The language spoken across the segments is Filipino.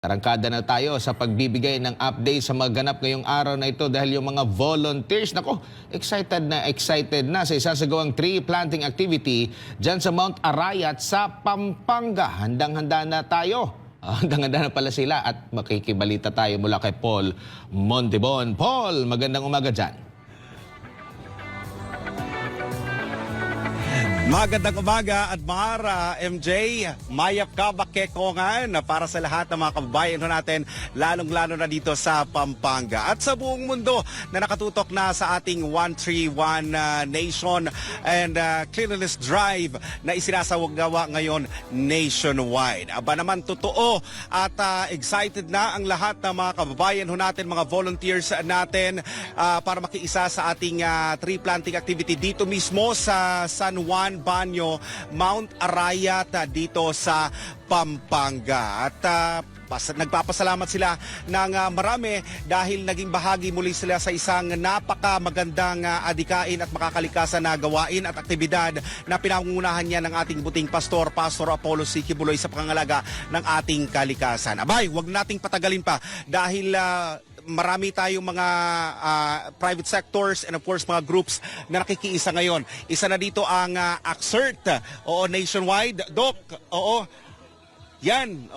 Tarangkada na tayo sa pagbibigay ng update sa mga ganap ngayong araw na ito dahil yung mga volunteers, nako, excited na sa isasagawang tree planting activity dyan sa Mount Arayat sa Pampanga. Handang-handa na tayo. Handang-handa na pala sila at makikibalita tayo mula kay Paul Montibon. Paul, magandang umaga dyan. Magandang umaga at Mara, MJ, mayap ka bakekongan para sa lahat ng mga kababayan natin, lalong-lalo na dito sa Pampanga at sa buong mundo na nakatutok na sa ating 131 Nation and Cleanliness Drive na isinasagawa ngayon nationwide. Aba naman totoo at excited na ang lahat ng mga kababayan natin, mga volunteers natin para makiisa sa ating tree planting activity dito mismo sa San Juan Banyo, Mount Arayat dito sa Pampanga. At nagpapasalamat sila ng marami dahil naging bahagi muli sila sa isang napakamagandang adikain at makakalikasan na gawain at aktibidad na pinangungunahan niya ng ating buting pastor, Pastor Apollo C. Kibuloy sa pangangalaga ng ating kalikasan. Abay, wag nating patagalin pa dahil marami tayong mga private sectors and of course mga groups na nakikiisa ngayon. Isa na dito ang ACCERT, nationwide. Doc, yan,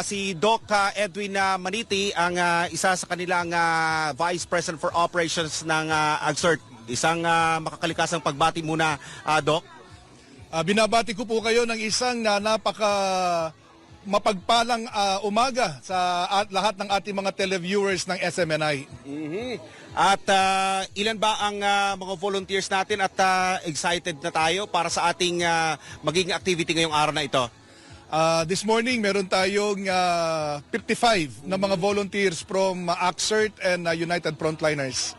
si Doc Edwin Maniti ang isa sa kanilang Vice President for Operations ng ACCERT. Isang makakalikasang pagbati muna, Doc. Binabati ko po kayo ng isang mapagpalang umaga sa lahat ng ating mga televiewers ng SMNI. At ilan ba ang mga volunteers natin at excited na tayo para sa ating magiging activity ngayong araw na ito? This morning, meron tayong 55 na mga volunteers from ACCERT and United Frontliners.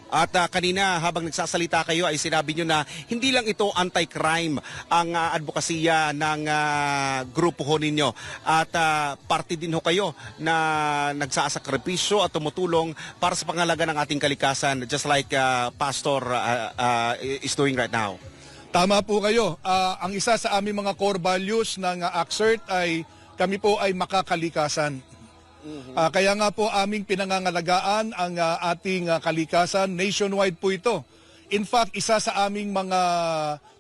At kanina habang nagsasalita kayo ay sinabi nyo na hindi lang ito anti-crime ang advokasya ng grupo ho ninyo. At parte din ho kayo na nagsasakripisyo at tumutulong para sa pangalaga ng ating kalikasan just like Pastor is doing right now. Tama po kayo. Ang isa sa aming mga core values ng ACCERT ay kami po ay makakalikasan. Kaya nga po aming pinangangalagaan ang ating kalikasan. Nationwide po ito. In fact, isa sa aming mga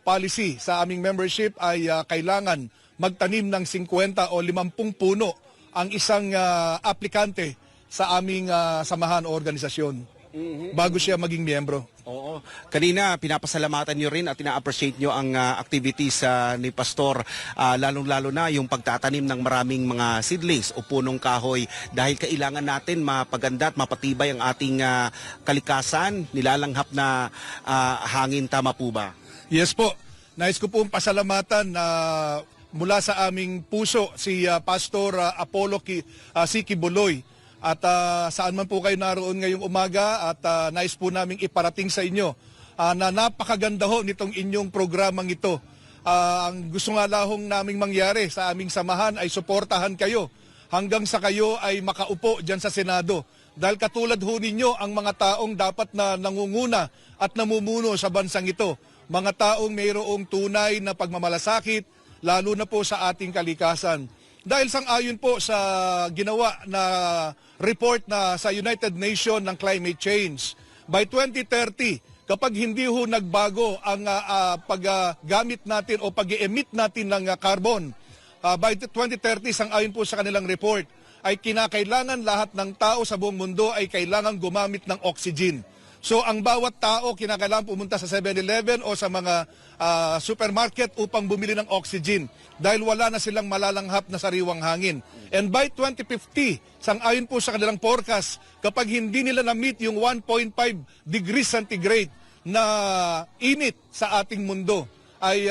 policy sa aming membership ay kailangan magtanim ng 50 o 50 puno ang isang aplikante sa aming samahan o organisasyon bago siya maging miyembro. Kanina pinapasalamatan nyo rin at ina-appreciate nyo ang activities ni Pastor, lalong-lalo na yung pagtatanim ng maraming mga seedlings o punong kahoy dahil kailangan natin mapaganda at mapatibay ang ating kalikasan, nilalanghap na hangin. Tama po ba? Yes po. Nais ko pong pasalamatan mula sa aming puso si Pastor Apollo C. Kibuloy. At saan man po kayo naroon ngayong umaga at nais po naming iparating sa inyo na napakaganda ho nitong inyong programang ito. Ang gusto nga lahong naming mangyari sa aming samahan ay suportahan kayo hanggang sa kayo ay makaupo dyan sa Senado. Dahil katulad ho ninyo ang mga taong dapat na nangunguna at namumuno sa bansang ito. Mga taong mayroong tunay na pagmamalasakit, lalo na po sa ating kalikasan. Dahil sang-ayon po sa ginawa na report na sa United Nations ng climate change, by 2030, kapag hindi ho nagbago ang paggamit natin o pag-emit natin ng carbon, by 2030, sang-ayon po sa kanilang report, ay kinakailangan lahat ng tao sa buong mundo ay kailangan gumamit ng oxygen. So ang bawat tao kinakailangan pumunta sa 7-Eleven o sa mga supermarket upang bumili ng oxygen dahil wala na silang malalanghap na sariwang hangin. And by 2050, sang-ayon po sa kanilang forecast, kapag hindi nila na-meet yung 1.5 degrees centigrade na init sa ating mundo, ay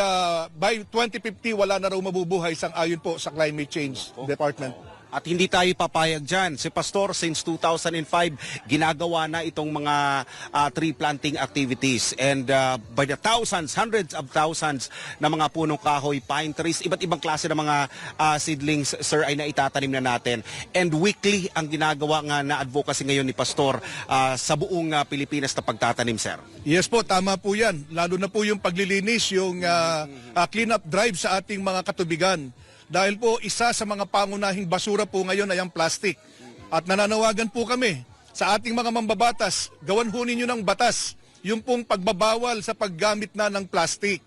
by 2050 wala na raw mabubuhay sang-ayon po sa Climate Change Department. At hindi tayo papayag dyan. Si Pastor, since 2005, ginagawa na itong mga tree planting activities. And by the thousands, hundreds of thousands na mga punong kahoy, pine trees, iba't ibang klase ng mga seedlings, sir, ay naitatanim na natin. And weekly ang ginagawa nga na advocacy ngayon ni Pastor sa buong Pilipinas na pagtatanim, sir. Yes po, tama po yan. Lalo na po yung paglilinis, yung clean-up drive sa ating mga katubigan. dahil po isa sa mga pangunahing basura po ngayon ay ang plastic. At nananawagan po kami sa ating mga mambabatas, gawan ho ninyo ng batas yung pong pagbabawal sa paggamit na ng plastic.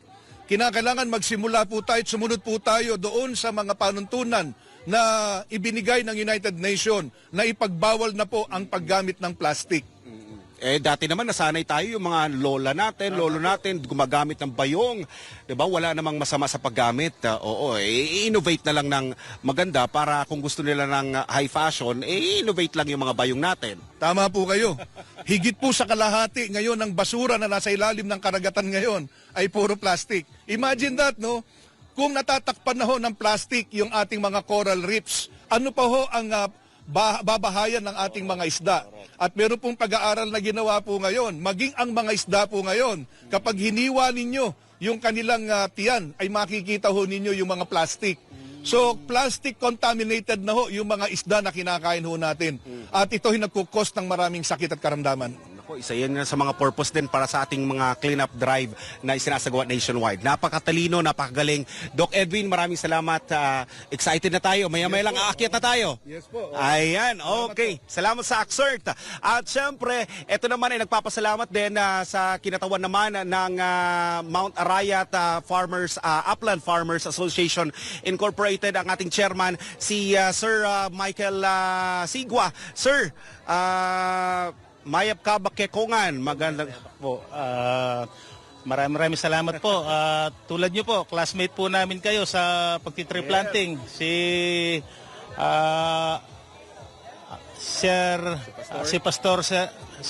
Kinakailangan magsimula po tayo at sumunod po tayo doon sa mga panuntunan na ibinigay ng United Nations na ipagbawal na po ang paggamit ng plastic. Dati naman nasanay tayo yung mga lola natin, lolo natin, gumagamit ng bayong. 'Di ba? Wala namang masama sa paggamit. I-innovate na lang ng maganda para kung gusto nila ng high fashion, i-innovate lang yung mga bayong natin. Tama po kayo. Higit po sa kalahati ngayon ng basura na nasa ilalim ng karagatan ngayon ay puro plastic. Imagine that, no? Kung natatakpan na ho ng plastic yung ating mga coral reefs, ano pa ho ang babahayan ng ating mga isda? At meron pong pag-aaral na ginawa po ngayon, maging ang mga isda po ngayon, kapag hiniwa ninyo yung kanilang tiyan, ay makikita ho ninyo yung mga plastic. So, plastic contaminated na ho yung mga isda na kinakain ho natin. At ito ay nagkukos ng maraming sakit at karamdaman. Isa yan sa mga purpose din para sa ating mga cleanup drive na isinasagawa nationwide. Napakatalino, napakagaling. Doc Edwin, maraming salamat. Excited na tayo. Maya-maya lang aakyat na tayo. Yes po. Ayan, okay. Salamat sa Axert. At syempre, ito naman ay nagpapasalamat din sa kinatawan naman ng Mount Arayat Farmers, Upland Farmers Association Incorporated, ang ating chairman, si Sir Michael Sigua. Sir, Mayap Kabakekongan, magandang po. Maraming salamat po. Tulad nyo po, classmate po namin kayo sa pagtitree planting. Si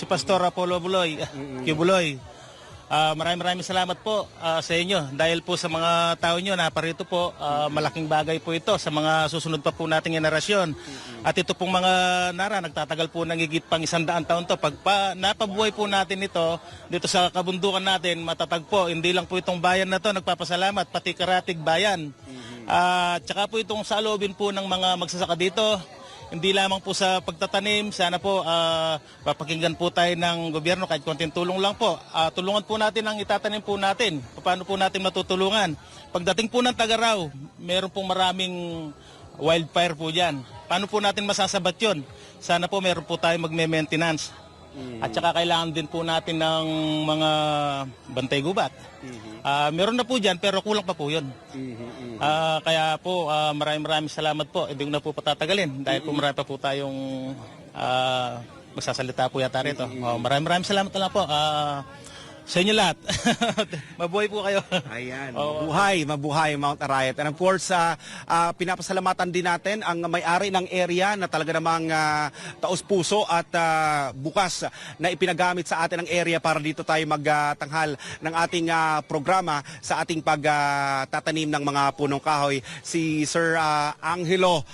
Pastor Apollo Buloy, Kibuloy. Maraming salamat po sa inyo dahil po sa mga tao nyo na parito po, malaking bagay po ito sa mga susunod pa po nating generasyon. At ito pong mga nara, nagtatagal po ng higit pang 100 taon to. Pag napabuhay po natin ito dito sa kabundukan natin, matatag po. Hindi lang po itong bayan na to nagpapasalamat, pati Karatig Bayan. Tsaka po itong saloobin po ng mga magsasaka dito. Hindi lamang po sa pagtatanim, sana po papakinggan po tayo ng gobyerno kahit konting tulong lang po. Tulungan po natin ang itatanim po natin. Paano po natin matutulungan? Pagdating po ng Tagaraw, meron pong maraming wildfire po dyan. Paano po natin masasabat yun? Sana po meron po tayo magme-maintenance. At saka kailangan din po natin ng mga bantay gubat. Meron na po dyan pero kulang pa po yun. Kaya po maraming salamat po. Hindi ko na po patatagalin dahil po marami pa po tayong magsasalita po yata rito. Maraming salamat na lang po sa inyo lahat. Mabuhay po kayo. Ayan, mabuhay Mount Arayat. And of course, pinapasalamatan din natin ang may-ari ng area na talaga namang taos-puso at bukas na ipinagamit sa atin ang area para dito tayo magtanghal ng ating programa sa ating pagtatanim ng mga punong kahoy. Si Sir Angelo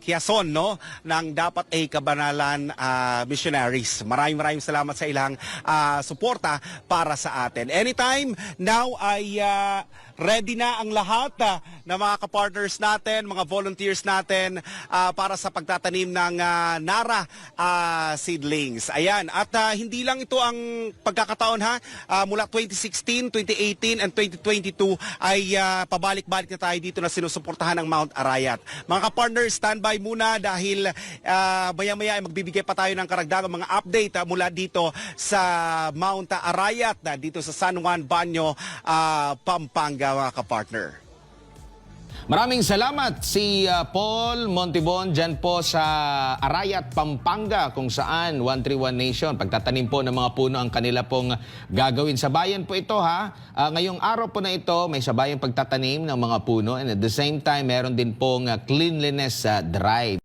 Quiason, no, ng Dapat ay Kabanalan Missionaries. Maraming salamat sa ilang suporta para sa atin. Anytime, now ay ready na ang lahat ng mga kapartners natin, mga volunteers natin para sa pagtatanim ng Nara seedlings. Ayan, at hindi lang ito ang pagkakataon mula 2016, 2018 and 2022 ay pabalik-balik na tayo dito na sinusuportahan ng Mount Arayat. Mga kapartners, standby muna dahil maya-maya ay magbibigay pa tayo ng karagdagang mga update mula dito sa Mount Arayat, dito sa San Juan, Banyo, Pampanga, mga kapartner. Maraming salamat si Paul Montibon dyan po sa Arayat, Pampanga, kung saan 131 Nation, pagtatanim po ng mga puno ang kanila pong gagawin. Sa bayan po ito ngayong araw po na ito, may sabayang pagtatanim ng mga puno and at the same time, meron din pong cleanliness drive.